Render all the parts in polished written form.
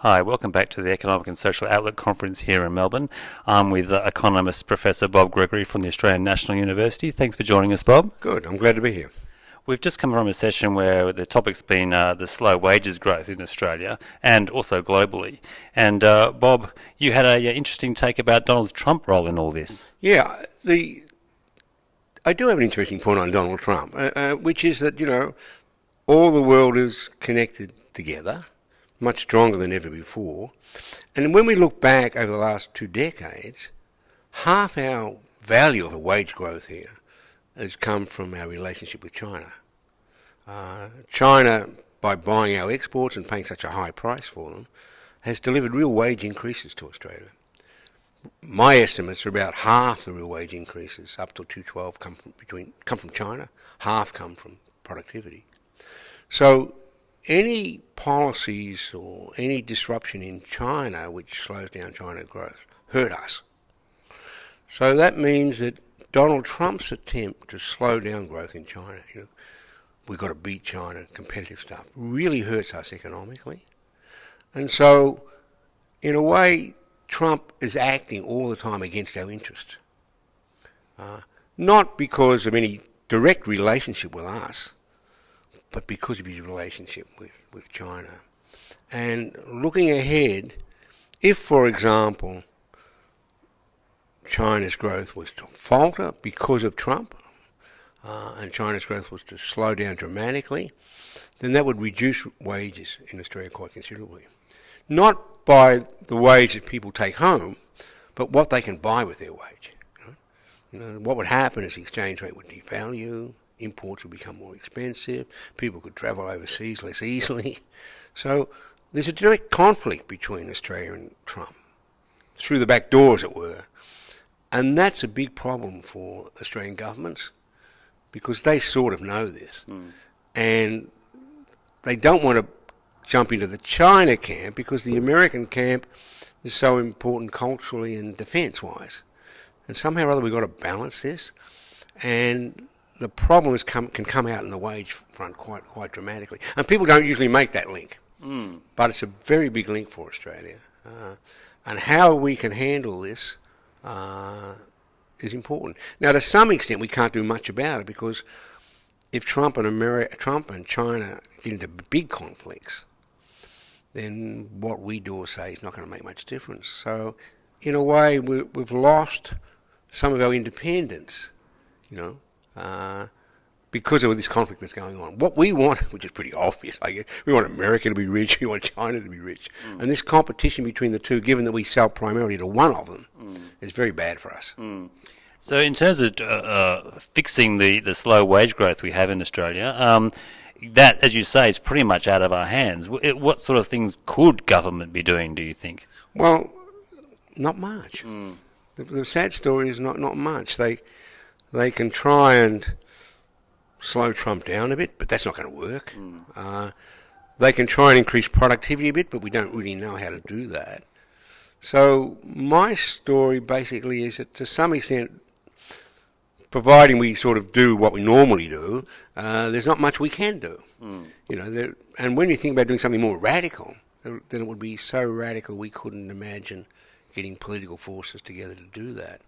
Hi, welcome back to the Economic and Social Outlook Conference here in Melbourne. I'm with economist Professor Bob Gregory from the Australian National University. Thanks for joining us, Bob. Good, I'm glad to be here. We've just come from a session where the topic's been the slow wages growth in Australia and also globally. And Bob, you had an interesting take about Donald Trump's role in all this. Yeah, I do have an interesting point on Donald Trump, which is that, all the world is connected together, much stronger than ever before. And when we look back over the last 2 decades, half our value of a wage growth here has come from our relationship with China. China, by buying our exports and paying such a high price for them, has delivered real wage increases to Australia. My estimates are about half the real wage increases up till 2012 come from China, half come from productivity. So any policies or any disruption in China which slows down China growth hurt us. So that means that Donald Trump's attempt to slow down growth in China, we've got to beat China, competitive stuff, really hurts us economically. And so, in a way, Trump is acting all the time against our interests. Not because of any direct relationship with us, but because of his relationship with China. And looking ahead, if, for example, China's growth was to falter because of Trump, and China's growth was to slow down dramatically, then that would reduce wages in Australia quite considerably. Not by the wage that people take home, but what they can buy with their wage. What would happen is the exchange rate would devalue, imports would become more expensive, people could travel overseas less easily. So there's a direct conflict between Australia and Trump, through the back door, as it were. And that's a big problem for Australian governments, because they sort of know this. And they don't want to jump into the China camp because the American camp is so important culturally and defence-wise. And somehow or other we've got to balance this. And the problem can come out in the wage front quite dramatically. And people don't usually make that link. But it's a very big link for Australia. And how we can handle this is important. Now, to some extent, we can't do much about it, because if Trump and China get into big conflicts, then what we do or say is not going to make much difference. So, in a way, we've lost some of our independence, because of this conflict that's going on. What we want, which is pretty obvious, I guess, we want America to be rich, we want China to be rich. And this competition between the two, given that we sell primarily to one of them, is very bad for us. So in terms of fixing the slow wage growth we have in Australia, that, as you say, is pretty much out of our hands. What sort of things could government be doing, do you think? Well, not much. The sad story is not much. They can try and slow Trump down a bit, but that's not going to work. They can try and increase productivity a bit, but we don't really know how to do that. So my story basically is that, to some extent, providing we sort of do what we normally do, there's not much we can do. And when you think about doing something more radical, then it would be so radical we couldn't imagine getting political forces together to do that.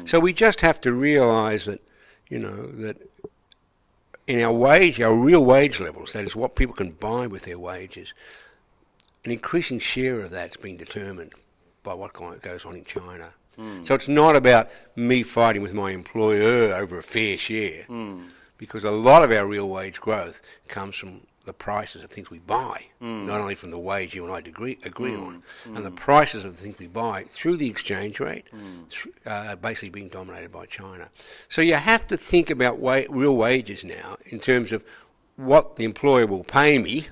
So we just have to realise that, that in our real wage levels, that is what people can buy with their wages, an increasing share of that's being determined by what goes on in China. So it's not about me fighting with my employer over a fair share, because a lot of our real wage growth comes from the prices of things we buy, not only from the wage you and I agree on, and the prices of the things we buy through the exchange rate, basically being dominated by China. So you have to think about real wages now in terms of what the employer will pay me.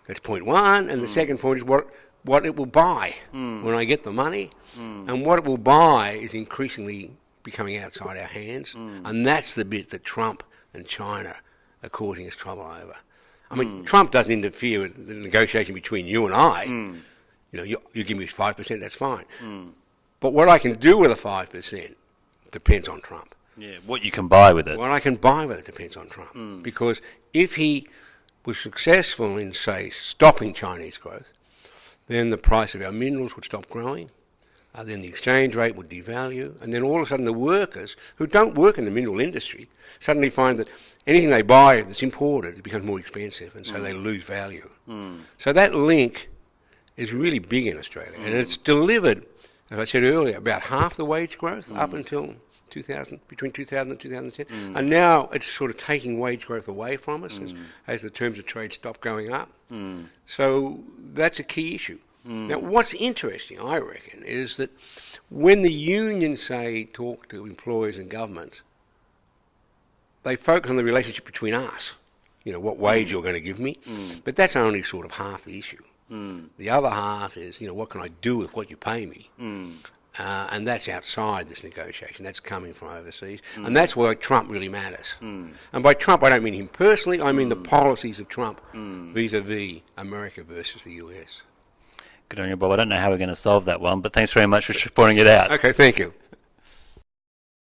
That's point one, and the second point is what it will buy when I get the money, and what it will buy is increasingly becoming outside our hands, and that's the bit that Trump and China are causing us trouble over. I mean, Trump doesn't interfere with the negotiation between you and I. You give me 5%, that's fine. But what I can do with the 5% depends on Trump. Yeah, what you can buy with it. What I can buy with it depends on Trump. Because if he was successful in, say, stopping Chinese growth, then the price of our minerals would stop growing. Then the exchange rate would devalue, and then all of a sudden the workers who don't work in the mineral industry suddenly find that anything they buy that's imported becomes more expensive, and so they lose value. So that link is really big in Australia, and it's delivered, as I said earlier, about half the wage growth up until 2000, between 2000 and 2010, and now it's sort of taking wage growth away from us as the terms of trade stop going up. So that's a key issue. Now, what's interesting, I reckon, is that when the unions, say, talk to employers and government, they focus on the relationship between us, what wage you're going to give me, but that's only sort of half the issue. The other half is, what can I do with what you pay me? And that's outside this negotiation. That's coming from overseas. And that's why Trump really matters. And by Trump, I don't mean him personally, I mean the policies of Trump vis-a-vis America versus the US. Good on you, Bob. I don't know how we're going to solve that one, but thanks very much for pointing it out. Okay, thank you.